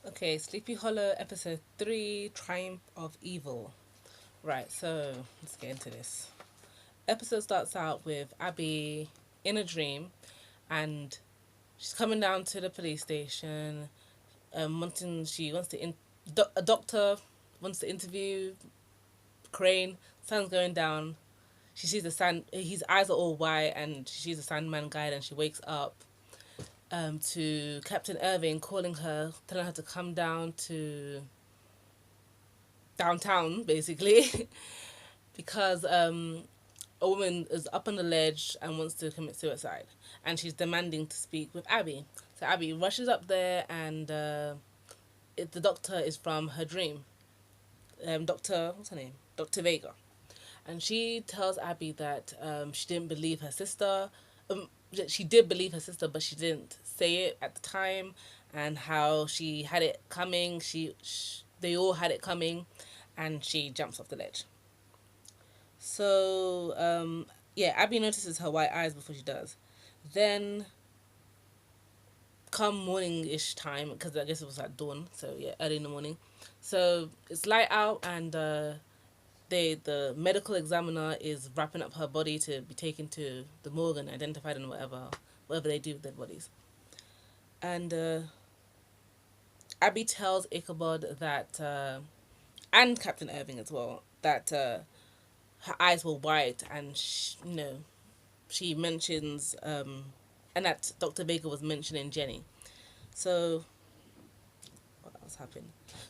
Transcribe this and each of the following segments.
Okay, Sleepy Hollow episode 3, Triumph of Evil. Right, so let's get into this. Episode starts out with Abby in a dream, and she's coming down to the police station. She wants to a doctor wants to interview Crane. Sun's going down. She sees the sand. His eyes are all white, and she sees the Sandman guide, and she wakes up. To Captain Irving calling her, telling her to come down to downtown, basically, because a woman is up on the ledge and wants to commit suicide, and she's demanding to speak with Abby. So Abby rushes up there, and the doctor is from her dream. Doctor, what's her name? Dr. Vega, and she tells Abby that she didn't believe her sister. She did believe her sister, but she didn't say it at the time, and how she had it coming. They all had it coming, and she jumps off the ledge. So, yeah, Abby notices her white eyes before she does. Then, come morning ish time, because I guess it was at dawn, so yeah, early in the morning. So, it's light out, and the medical examiner is wrapping up her body to be taken to the morgue and identified and whatever they do with their bodies. And Abby tells Ichabod that, and Captain Irving as well, that her eyes were white, and she mentions and that Dr. Baker was mentioning Jenny. So what else happened?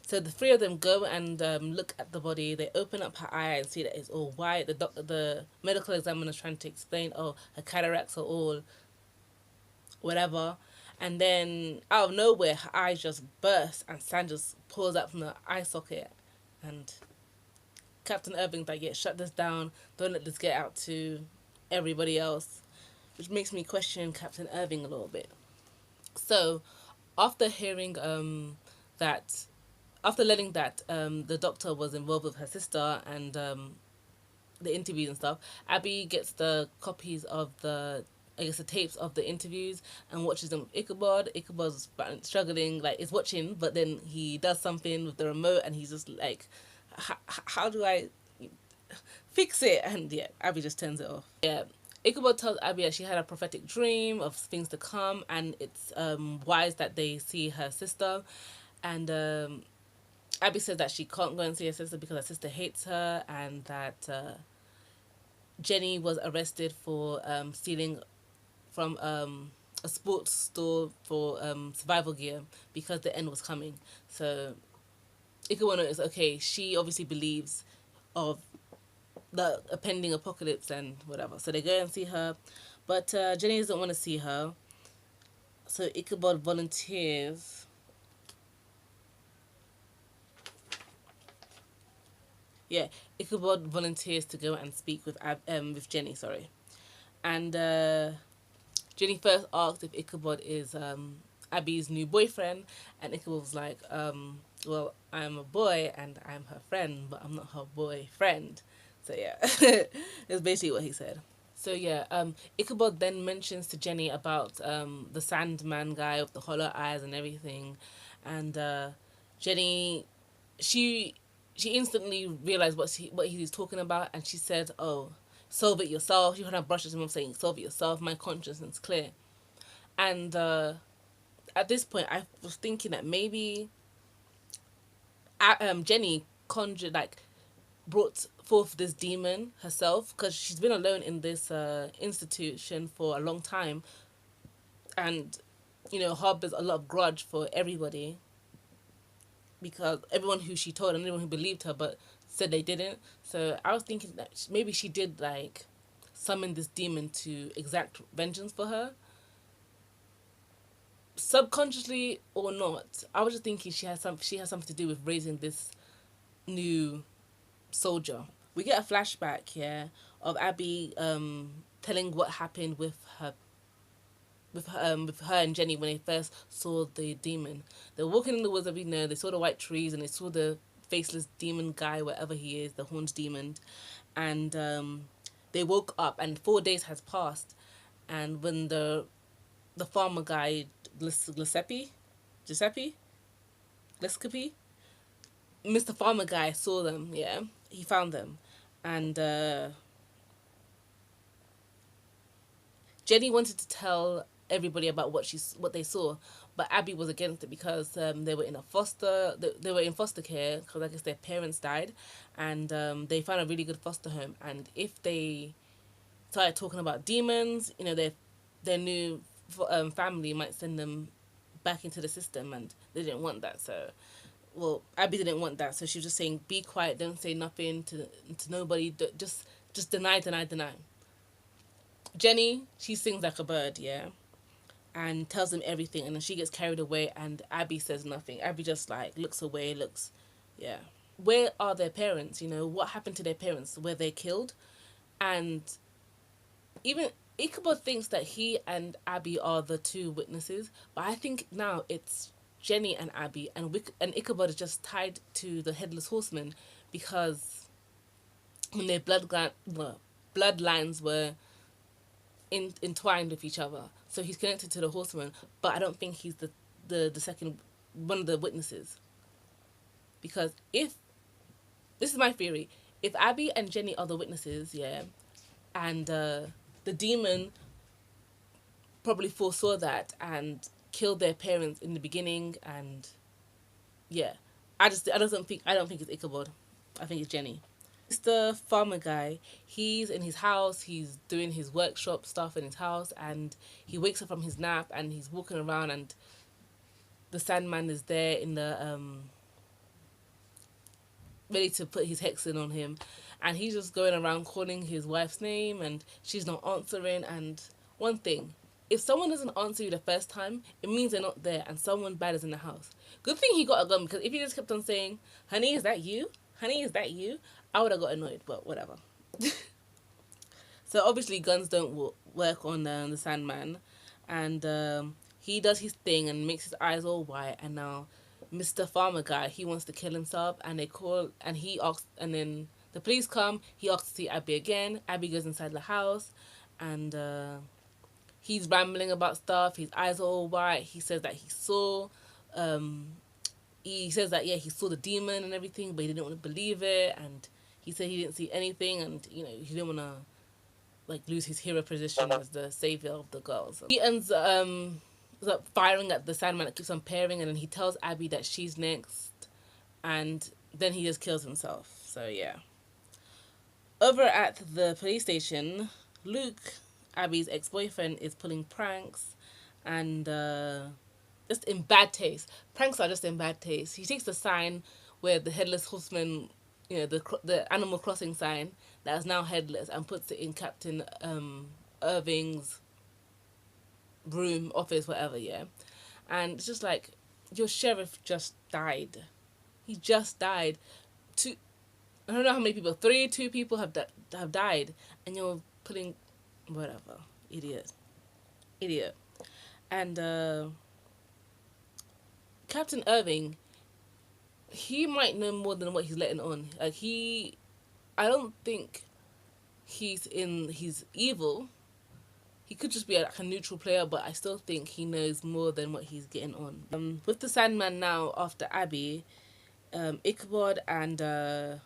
So the three of them go and look at the body. They open up her eye and see that it's all white. The medical examiner is trying to explain, oh, her cataracts are all whatever. And then out of nowhere, her eyes just burst and sand just pours out from the eye socket. And Captain Irving's like, yeah, shut this down. Don't let this get out to everybody else. Which makes me question Captain Irving a little bit. So, after hearing that, after learning that the doctor was involved with her sister and the interviews and stuff, Abby gets the copies of the tapes of the interviews and watches them with Ichabod. Ichabod's struggling, like, is watching, but then he does something with the remote and he's just like, how do I fix it? And yeah, Abby just turns it off. Yeah. Ichabod tells Abby that she had a prophetic dream of things to come, and it's wise that they see her sister. And Abby says that she can't go and see her sister because her sister hates her, and that Jenny was arrested for stealing from a sports store for survival gear because the end was coming. So Ichabod is okay. She obviously believes of the pending apocalypse and whatever. So they go and see her, but Jenny doesn't want to see her. So Ichabod volunteers. Yeah, Ichabod volunteers to go and speak with Jenny. Sorry, and Jenny first asked if Ichabod is Abby's new boyfriend, and Ichabod was like, well, I'm a boy and I'm her friend, but I'm not her boyfriend. So yeah, it's basically what he said. So yeah, Ichabod then mentions to Jenny about the Sandman guy with the hollow eyes and everything, and Jenny, she she instantly realized what he's talking about, and she said, "Oh, solve it yourself." She kind of brushes him off, saying, "Solve it yourself. My conscience is clear." And at this point, I was thinking that maybe Jenny conjured like brought forth this demon herself because she's been alone in this institution for a long time, and harbors a lot of grudge for everybody because everyone who she told and everyone who believed her but said they didn't. So I was thinking that maybe she did like summon this demon to exact vengeance for her, subconsciously or not. I was just thinking she has something to do with raising this new soldier. We get a flashback here of Abby telling what happened with her and Jenny when they first saw the demon. They were walking in the woods, we know. They saw the white trees and they saw the faceless demon guy, whatever he is, the horned demon, and they woke up. And 4 days has passed, and when the farmer guy Giuseppe Lescopy. Mr. Farmer guy saw them, yeah. He found them. And Jenny wanted to tell everybody about what they saw, but Abby was against it because they were in they were in foster care because I guess their parents died, and they found a really good foster home. And if they started talking about demons, their new family might send them back into the system, and they didn't want that. So, well, Abby didn't want that, so she was just saying, "Be quiet, don't say nothing to nobody, just deny, deny, deny." Jenny, she sings like a bird, yeah, and tells them everything, and then she gets carried away, and Abby says nothing. Abby just like looks away, yeah. Where are their parents? What happened to their parents? Were they killed? And even Ichabod thinks that he and Abby are the two witnesses, but I think now it's Jenny and Abby, and Ichabod is just tied to the headless horseman because when their bloodlines were entwined with each other. So he's connected to the horseman, but I don't think he's the second one of the witnesses. Because if this is my theory, if Abby and Jenny are the witnesses, yeah, and the demon probably foresaw that and killed their parents in the beginning, and yeah, I don't think it's Ichabod. I think it's Jenny. The farmer guy, he's in his house, he's doing his workshop stuff in his house, and he wakes up from his nap and he's walking around, and the Sandman is there in the ready to put his hex in on him, and he's just going around calling his wife's name and she's not answering. And one thing, if someone doesn't answer you the first time, it means they're not there and someone bad is in the house. Good thing he got a gun, because if he just kept on saying, "Honey, is that you? Honey, is that you?" I would have got annoyed, but whatever. So obviously guns don't work on the Sandman, and he does his thing and makes his eyes all white, and now Mr. Farmer guy, he wants to kill himself, and they call, and he asks, and then the police come, he asks to see Abby again. Abby goes inside the house, and he's rambling about stuff, his eyes are all white. He says that he saw he says that, yeah, he saw the demon and everything, but he didn't want to believe it, and he said he didn't see anything, and he didn't want to like lose his hero position as the savior of the girls. He ends up firing at the Sandman that keeps on pairing, and then he tells Abby that she's next, and then he just kills himself. So yeah. Over at the police station, Luke, Abby's ex-boyfriend, is pulling pranks, and just in bad taste. Pranks are just in bad taste. He takes the sign where the headless horseman, the Animal Crossing sign that is now headless, and puts it in Captain Irving's room, office, whatever, yeah. And it's just like, your sheriff just died. He just died. I don't know how many people, two people have died, and you're putting, whatever, idiot. And Captain Irving, he might know more than what he's letting on. Like, I don't think he's evil. He could just be like a neutral player, but I still think he knows more than what he's getting on. With the Sandman now, after Abby, Ichabod and her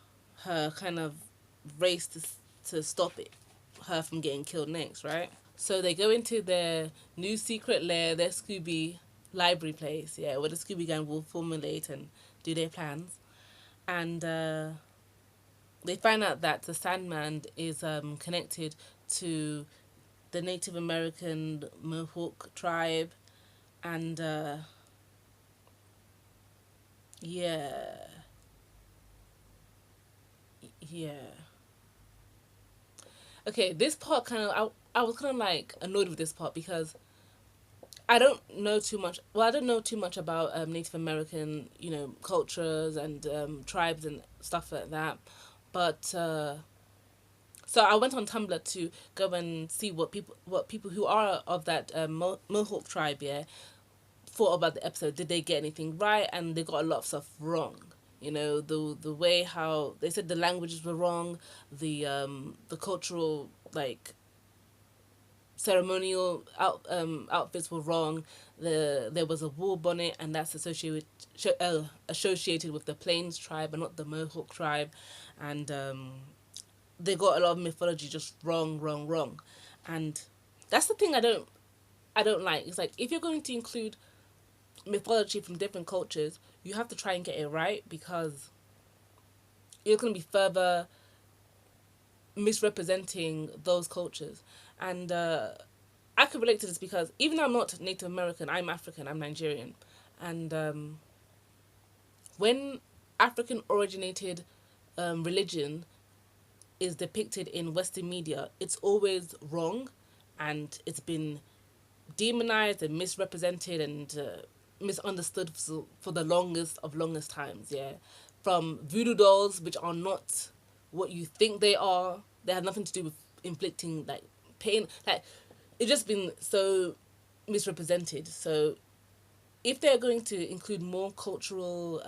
kind of race to stop her from getting killed next, right? So they go into their new secret lair, their Scooby library place, yeah, where the Scooby Gang will formulate and do their plans. And they find out that the Sandman is connected to the Native American Mohawk Tribe, and yeah. Okay, this part I was kind of like annoyed with this part because I don't know too much. Well, I don't know too much about Native American, cultures and tribes and stuff like that. But so I went on Tumblr to go and see what people who are of that Mohawk tribe, yeah, thought about the episode. Did they get anything right? And they got a lot of stuff wrong. The way how they said the languages were wrong, the cultural, like, ceremonial outfits were wrong. There was a war bonnet, and that's associated with the Plains tribe and not the Mohawk tribe, and they got a lot of mythology just wrong, wrong, wrong, and that's the thing I don't like. It's like if you're going to include mythology from different cultures, you have to try and get it right because you're going to be further misrepresenting those cultures. And I could relate to this because even though I'm not Native American, I'm African, I'm Nigerian. And when African originated religion is depicted in Western media, it's always wrong and it's been demonized and misrepresented and misunderstood for the longest times. Yeah, from voodoo dolls, which are not what you think they are. They have nothing to do with inflicting like pain. Like it's just been so misrepresented. So if they're going to include more cultural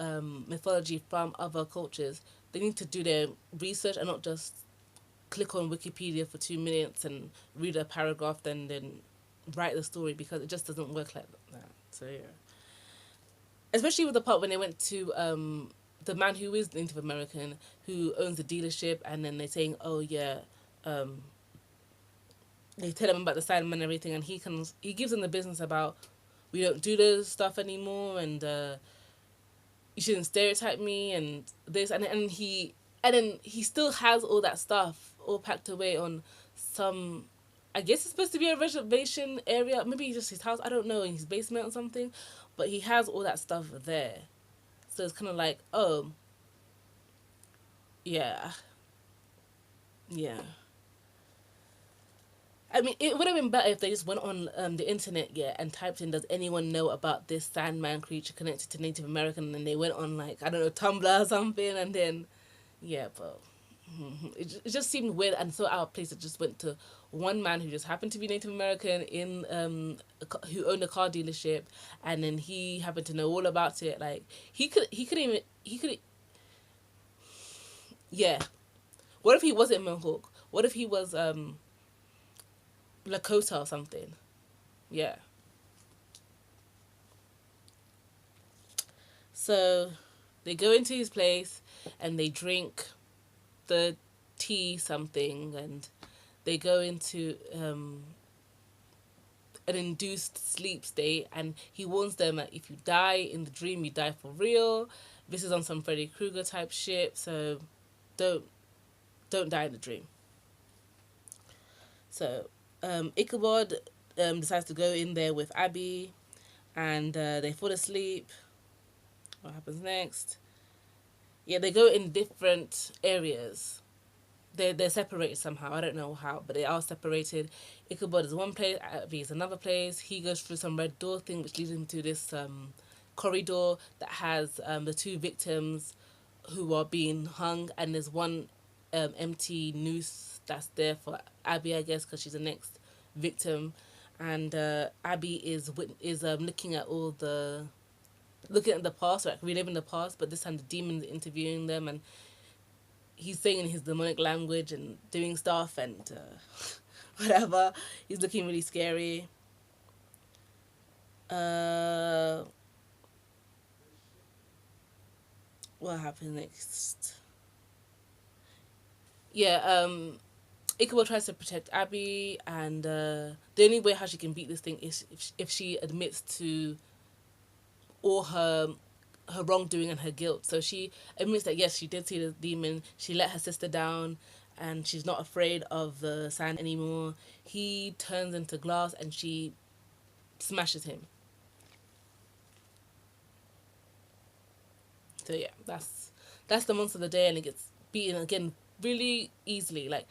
mythology from other cultures, they need to do their research and not just click on Wikipedia for 2 minutes and read a paragraph, then write the story because it just doesn't work like that. So yeah, especially with the part when they went to the man who is Native American who owns the dealership, and then they're saying, oh yeah, um, they tell him about the Simon and everything, and he gives them the business about we don't do this stuff anymore, and you shouldn't stereotype me and this and then he still has all that stuff all packed away on some, I guess it's supposed to be a reservation area, maybe just his house, I don't know, in his basement or something, but he has all that stuff there. So it's kind of like, oh, yeah, yeah. I mean, it would have been better if they just went on the internet, yeah, and typed in, "Does anyone know about this Sandman creature connected to Native American?" And they went on like I don't know Tumblr or something, and then yeah, but it just seemed weird and so out of place. It just went to one man who just happened to be Native American in who owned a car dealership, and then he happened to know all about it. Like he could yeah. What if he wasn't Mohawk? What if he was Lakota or something? Yeah. So they go into his place and they drink the tea something, and they go into an induced sleep state, and he warns them that if you die in the dream, you die for real. This is on some Freddy Krueger type shit, so don't don't die in the dream. So Ichabod decides to go in there with Abby, and they fall asleep. What happens next? Yeah, they go in different areas. They're separated somehow. I don't know how, but they are separated. Ichabod is one place, Abby is another place. He goes through some red door thing, which leads him to this corridor that has the two victims who are being hung, and there's one empty noose that's there for Abby, I guess, because she's the next victim, and Abby is looking at the past, like reliving the past, but this time the demon's interviewing them, and he's saying in his demonic language and doing stuff and whatever. He's looking really scary. Uh, what happened next? Yeah, Ichabod tries to protect Abby, and the only way how she can beat this thing is if she admits to all her wrongdoing and her guilt. So she admits that yes, she did see the demon. She let her sister down, and she's not afraid of the sand anymore. He turns into glass, and she smashes him. So yeah, that's the monster of the day, and it gets beaten again really easily. Like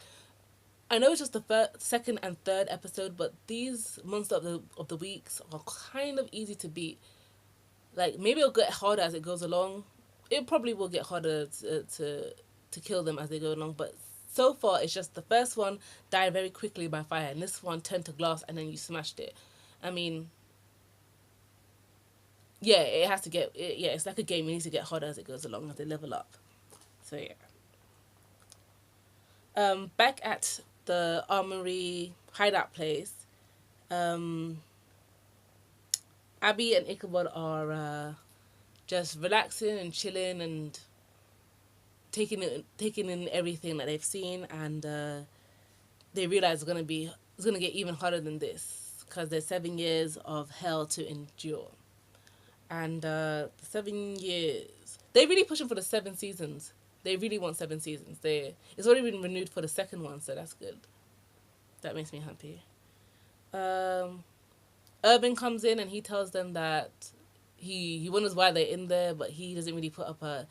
I know it's just the second and third episode, but these monster of the weeks are kind of easy to beat. Like maybe it'll get harder as it goes along. It probably will get harder to kill them as they go along, but so far it's just the first one died very quickly by fire, and this one turned to glass, and then you smashed it. I mean, yeah, it has to yeah, it's like a game. It needs to get harder as it goes along as they level up. So yeah. Back at the armory hideout place, Um, Abby and Ichabod are just relaxing and chilling and taking in everything that they've seen, and they realize it's gonna get even harder than this because there's 7 years of hell to endure, and 7 years they really pushing for the 7 seasons. They really want 7 seasons. It's already been renewed for the second one, so that's good. That makes me happy. Um, Urban comes in and he tells them that he wonders why they're in there, but he doesn't really put up an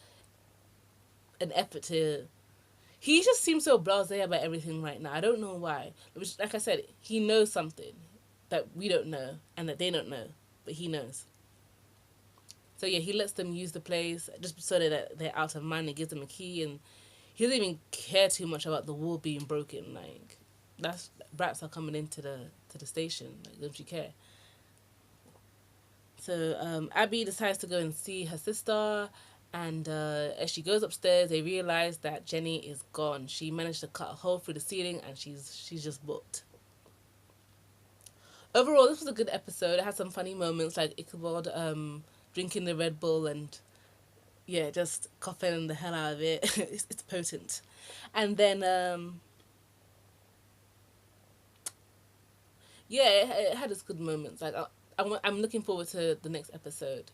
effort to. He just seems so blasé about everything right now. I don't know why. Which, like I said, he knows something that we don't know and that they don't know, but he knows. So yeah, he lets them use the place just so that they're out of mind. He gives them a key, and he doesn't even care too much about the wall being broken. Like, that's brats are coming into the station. Like, don't you care? So Abby decides to go and see her sister, and as she goes upstairs, they realize that Jenny is gone. She managed to cut a hole through the ceiling, and she's just booked. Overall, this was a good episode. It had some funny moments, like Ichabod drinking the Red Bull and yeah, just coughing the hell out of it. It's potent. And then yeah, it had its good moments. Like I'm looking forward to the next episode.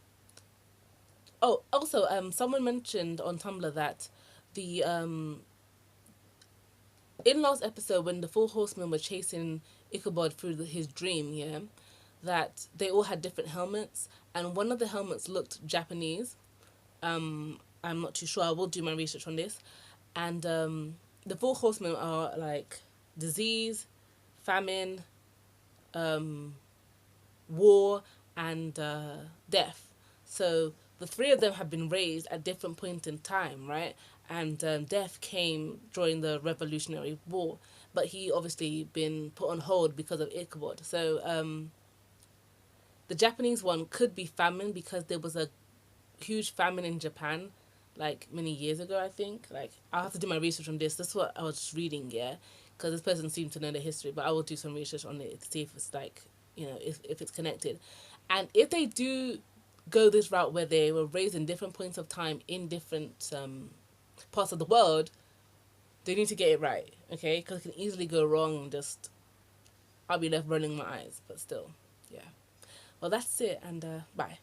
Oh, also, someone mentioned on Tumblr that the in last episode when the four horsemen were chasing Ichabod through his dream, yeah, that they all had different helmets, and one of the helmets looked Japanese. I'm not too sure. I will do my research on this, and the four horsemen are like disease, famine, um, war, and death. So the three of them have been raised at different points in time, right? And death came during the Revolutionary War, but he obviously been put on hold because of Ichabod. So the Japanese one could be famine because there was a huge famine in Japan like many years ago, I think. Like, I'll have to do my research on this. That's what I was reading, yeah, because this person seemed to know the history, but I will do some research on it to see if it's like, if it's connected. And if they do go this route where they were raised in different points of time in different parts of the world, they need to get it right, okay? Because it can easily go wrong and just, I'll be left rolling my eyes, but still, yeah. Well, that's it, and bye.